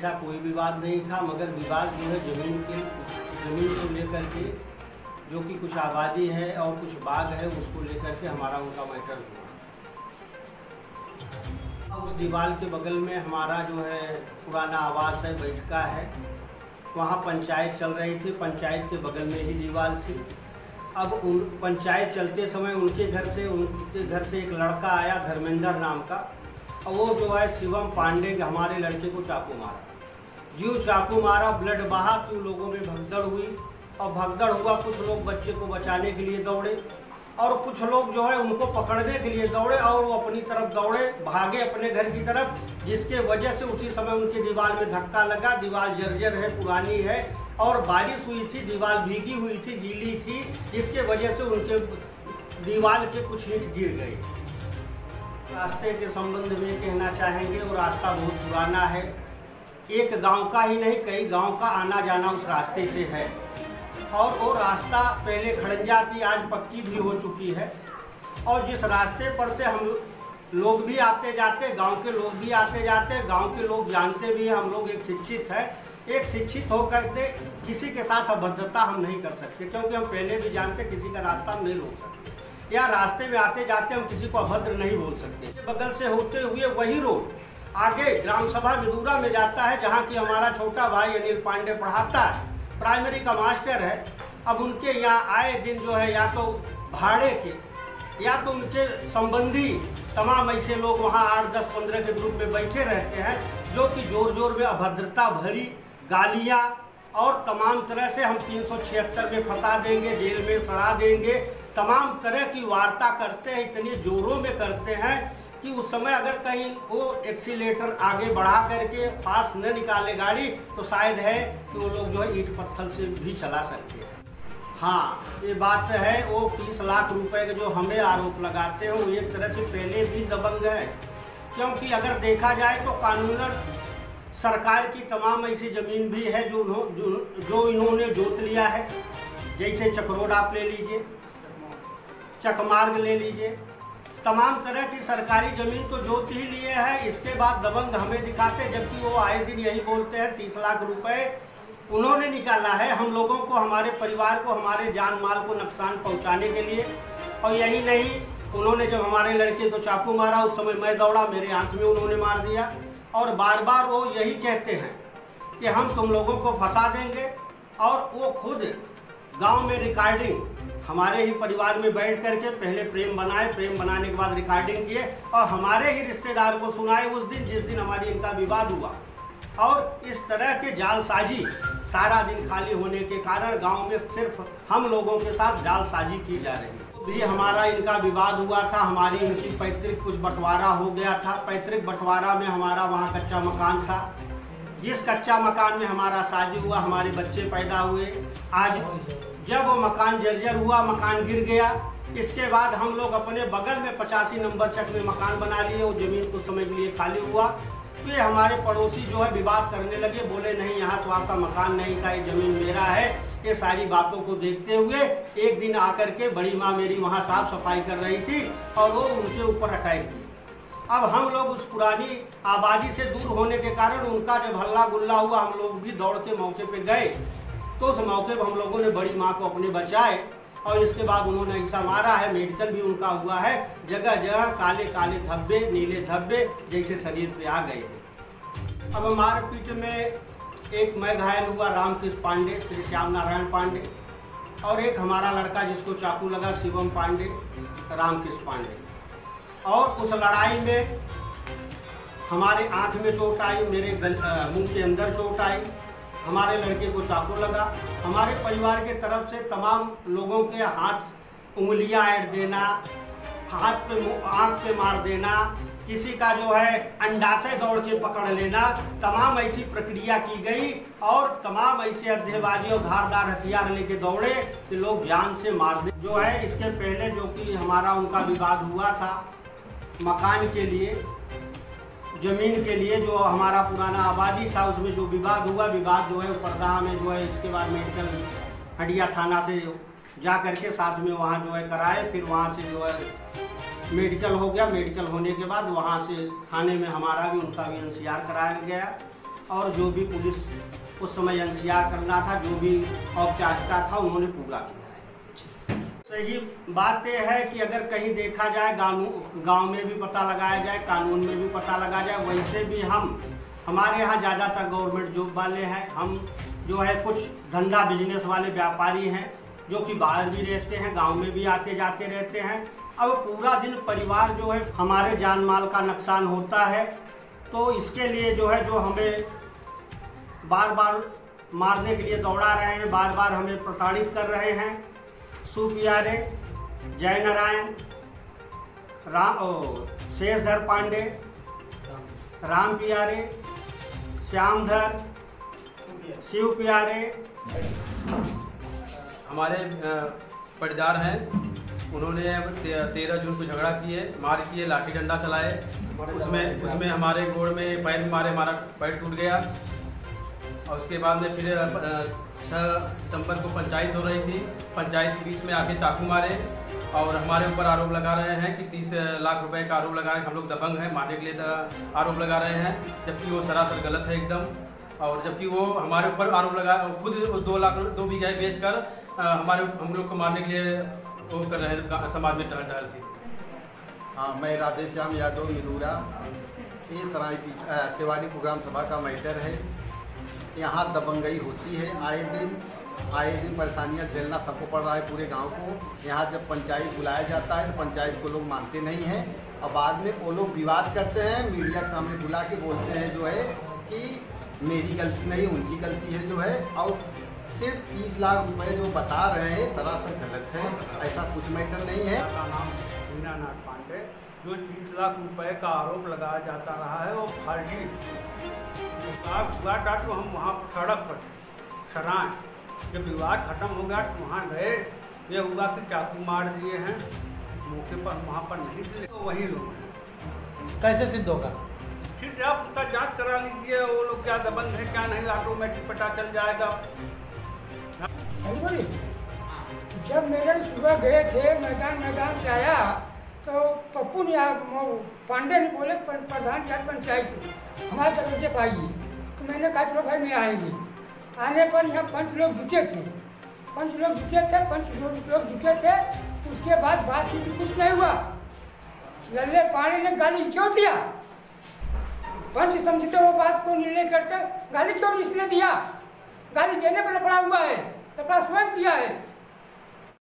ऐसा कोई विवाद नहीं था, मगर विवाद जो है ज़मीन को लेकर के, जो कि कुछ आबादी है और कुछ बाग है, उसको लेकर के हमारा उनका मैटर हुआ। उस दीवार के बगल में हमारा जो है पुराना आवास है, बैठका है, वहाँ पंचायत चल रही थी। पंचायत के बगल में ही दीवार थी। अब उन पंचायत चलते समय उनके घर से एक लड़का आया, धर्मेंद्र नाम का, और वो जो है शिवम पांडे हमारे लड़के को चाकू मारा। जीव चाकू मारा, ब्लड बहा, तो लोगों में भगदड़ हुई, और भगदड़ हुआ। कुछ लोग बच्चे को बचाने के लिए दौड़े और कुछ लोग जो है उनको पकड़ने के लिए दौड़े, और वो अपनी तरफ दौड़े, भागे अपने घर की तरफ, जिसके वजह से उसी समय उनकी दीवार में धक्का लगा। दीवार जर्जर है, पुरानी है, और बारिश हुई थी, दीवार भीगी हुई थी, गीली थी, जिसके वजह से उनके दीवार के कुछ ईंट गिर गए। रास्ते के संबंध में कहना चाहेंगे, वो रास्ता बहुत पुराना है। एक गांव का ही नहीं, कई गांव का आना जाना उस रास्ते से है। और वो रास्ता पहले खड़ंजा थी, आज पक्की भी हो चुकी है। और जिस रास्ते पर से हम लोग भी आते जाते, गांव के लोग भी आते जाते, गांव के लोग जानते भी हैं हम लोग एक शिक्षित है। एक शिक्षित होकर के किसी के साथ अभद्रता हम नहीं कर सकते, क्योंकि हम पहले भी जानते किसी का रास्ता हम नहीं रोक सकते, या रास्ते में आते जाते हम किसी को अभद्र नहीं बोल सकते। बगल से होते हुए वही रोड आगे ग्राम सभा मिदूरा में जाता है, जहाँ की हमारा छोटा भाई अनिल पांडे पढ़ाता है, प्राइमरी का मास्टर है। अब उनके यहाँ आए दिन जो है या तो भाड़े के या तो उनके संबंधी तमाम ऐसे लोग वहाँ 8, 10, 15 के ग्रुप में बैठे रहते हैं, जो कि जोर जोर में अभद्रता भरी गालियाँ और तमाम तरह से हम 376 में फंसा देंगे, जेल में सड़ा देंगे, तमाम तरह की वार्ता करते हैं। इतनी जोरों में करते हैं कि उस समय अगर कहीं वो एक्सीलेटर आगे बढ़ा करके पास न निकाले गाड़ी, तो शायद है कि वो लोग जो है ईंट पत्थर से भी चला सकते हैं। हाँ, ये बात है। वो 30 लाख रुपए के जो हमें आरोप लगाते हैं, वो एक तरह से पहले भी दबंग है, क्योंकि अगर देखा जाए तो कानूनन सरकार की तमाम ऐसी ज़मीन भी है जो इन्होंने जोत लिया है। जैसे चकरोड आप ले लीजिए, चकमार्ग ले लीजिए, तमाम तरह की सरकारी ज़मीन तो जोत ही लिए है। इसके बाद दबंग हमें दिखाते, जबकि वो आए दिन यही बोलते हैं 30 लाख रुपए उन्होंने निकाला है हम लोगों को, हमारे परिवार को, हमारे जान माल को नुकसान पहुंचाने के लिए। और यही नहीं, उन्होंने जब हमारे लड़के को चाकू मारा, उस समय मैं दौड़ा, मेरे आंख में उन्होंने मार दिया। और बार बार वो यही कहते हैं कि हम तुम लोगों को फंसा देंगे। और वो खुद गांव में रिकॉर्डिंग हमारे ही परिवार में बैठ करके पहले प्रेम बनाए, प्रेम बनाने के बाद रिकॉर्डिंग किए और हमारे ही रिश्तेदार को सुनाए उस दिन जिस दिन हमारी इनका विवाद हुआ। और इस तरह के जालसाजी सारा दिन खाली होने के कारण गांव में सिर्फ हम लोगों के साथ जालसाजी की जा रही है। भी हमारा इनका विवाद हुआ था, हमारी इनकी पैतृक कुछ बंटवारा हो गया था। पैतृक बंटवारा में हमारा वहाँ कच्चा मकान था, जिस कच्चा मकान में हमारा शादी हुआ, हमारे बच्चे पैदा हुए। आज जब वो मकान जर्जर हुआ, मकान गिर गया, इसके बाद हम लोग अपने बगल में 85 नंबर चक में मकान बना लिए। वो ज़मीन कुछ समय के लिए खाली हुआ, तो ये हमारे पड़ोसी जो है विवाद करने लगे, बोले नहीं यहाँ तो आपका मकान नहीं था, ये ज़मीन मेरा है। ये सारी बातों को देखते हुए एक दिन आकर के बड़ी माँ मेरी वहाँ साफ सफाई कर रही थी और वो उनके ऊपर अटैक किया। अब हम लोग उस पुरानी आबादी से दूर होने के कारण उनका जब हल्ला गुल्ला हुआ, हम लोग भी दौड़ के मौके पे गए, तो उस मौके पर हम लोगों ने बड़ी माँ को अपने बचाए। और इसके बाद उन्होंने ऐसा मारा है, मेडिकल भी उनका हुआ है, जगह जगह काले काले धब्बे, नीले धब्बे जैसे शरीर पे आ गए थे। अब मारपीट में एक मैं घायल हुआ, रामकृष्ण पांडे, श्री श्याम नारायण पांडे, और एक हमारा लड़का जिसको चाकू लगा, शिवम पांडे, रामकृष्ण पांडे। और उस लड़ाई में हमारे आंख में चोट आई, मेरे मुंह के अंदर चोट आई, हमारे लड़के को चाकू लगा। हमारे परिवार के तरफ से तमाम लोगों के हाथ उंगलियां ऐड देना, हाथ पे आंख पे मार देना, किसी का जो है अंडा से दौड़ के पकड़ लेना, तमाम ऐसी प्रक्रिया की गई। और तमाम ऐसे अड्डेबाजी और धारदार हथियार लेके दौड़े कि लोग जान से मार दे। जो है इसके पहले जो कि हमारा उनका विवाद हुआ था मकान के लिए, ज़मीन के लिए, जो हमारा पुराना आबादी था, उसमें जो विवाद हुआ, विवाद जो है परदाहा में जो है इसके बाद मेडिकल हटिया थाना से जा करके साथ में वहाँ जो है कराए। फिर वहाँ से जो है मेडिकल हो गया। मेडिकल होने के बाद वहाँ से थाने में हमारा भी उनका भी एनसीआर कराया गया। और जो भी पुलिस उस समय एनसीआर करना था, जो भी औपचारिकता था, उन्होंने पूरा किया है। सही बात यह है कि अगर कहीं देखा जाए, गांव में भी पता लगाया जाए, कानून में भी पता लगाया जाए, वैसे भी हमारे यहाँ ज़्यादातर गवर्नमेंट जॉब वाले हैं। हम जो है कुछ धंधा बिजनेस वाले व्यापारी हैं जो कि बाहर भी रहते हैं, गांव में भी आते जाते रहते हैं। अब पूरा दिन परिवार जो है हमारे जान माल का नुकसान होता है, तो इसके लिए जो है जो हमें बार बार मारने के लिए दौड़ा रहे हैं, बार बार हमें प्रताड़ित कर रहे हैं। सुपियारे, जय नारायण, शेषधर पांडे, राम पियारे, श्यामधर, शिव पियारे हमारे पटदार हैं। उन्होंने 13 जून को झगड़ा किए, मार किए, लाठी डंडा चलाए। उसमें हमारे गोड़ में पैर में मारे, हमारा पैर टूट गया। और उसके बाद में फिर 6 सितंबर को पंचायत हो रही थी। पंचायत के बीच में आके चाकू मारे और हमारे ऊपर आरोप लगा रहे हैं कि 30 लाख रुपए का आरोप लगा रहे हैं। हम लोग दबंग हैं, मारने के लिए आरोप लगा रहे हैं, जबकि वो सरासर गलत है एकदम। और जबकि वो हमारे ऊपर आरोप लगा, खुद 2 बीघा बेच कर हम लोग को मारने के लिए वो कर रहे हैं, समाज में टहल के। हाँ, मैं राधे श्याम यादव मिलूरा। ये सराय तिवारी प्रोग्राम सभा का मैटर है। यहाँ दबंगई होती है आए दिन परेशानियाँ झेलना सबको पड़ रहा है, पूरे गांव को। यहाँ जब पंचायत बुलाया जाता है तो पंचायत को लोग मानते नहीं हैं और बाद में वो लोग विवाद करते हैं, मीडिया के सामने बुला के बोलते हैं जो है कि मेरी गलती नहीं, उनकी गलती है जो है। और सिर्फ 30 लाख रुपए जो बता रहे हैं सरासर गलत है, ऐसा कुछ मैटर नहीं है। का नाम दीनानाथ पांडे, जो 30 लाख रुपए का आरोप लगाया जाता रहा है वो फर्जी हुआ था। तो हम वहाँ सड़क पर सराय, जब विवाद खत्म हो गया तो वहाँ गए। ये हुआ कि चाकू मार दिए हैं, मौके पर वहाँ पर नहीं थे, तो वही लोग हैं। कैसे सिद्ध होगा? फिर आप उसका जाँच करा लीजिए, वो लोग क्या दबंग है क्या नहीं, ऑटोमेटिक पता चल जाएगा। जब मेरे सुबह गए थे, मैदान से आया तो पप्पू ने पांडे ने बोले प्रधान जी पंचायत हमारे दरवाजे पर आइए। तो मैंने कहा चलो भाई मैं आएंगे। आने पर यहाँ 5 लोग जुटे थे, 5 लोग जुटे थे। उसके बाद बातचीत कुछ नहीं हुआ। लल्ले पानी ने गाली क्यों दिया? पंच समझते वो बात को निर्णय करके गाली क्यों इसने दिया? गाली देने पर लफड़ा हुआ है, लफड़ा स्वयं किया है।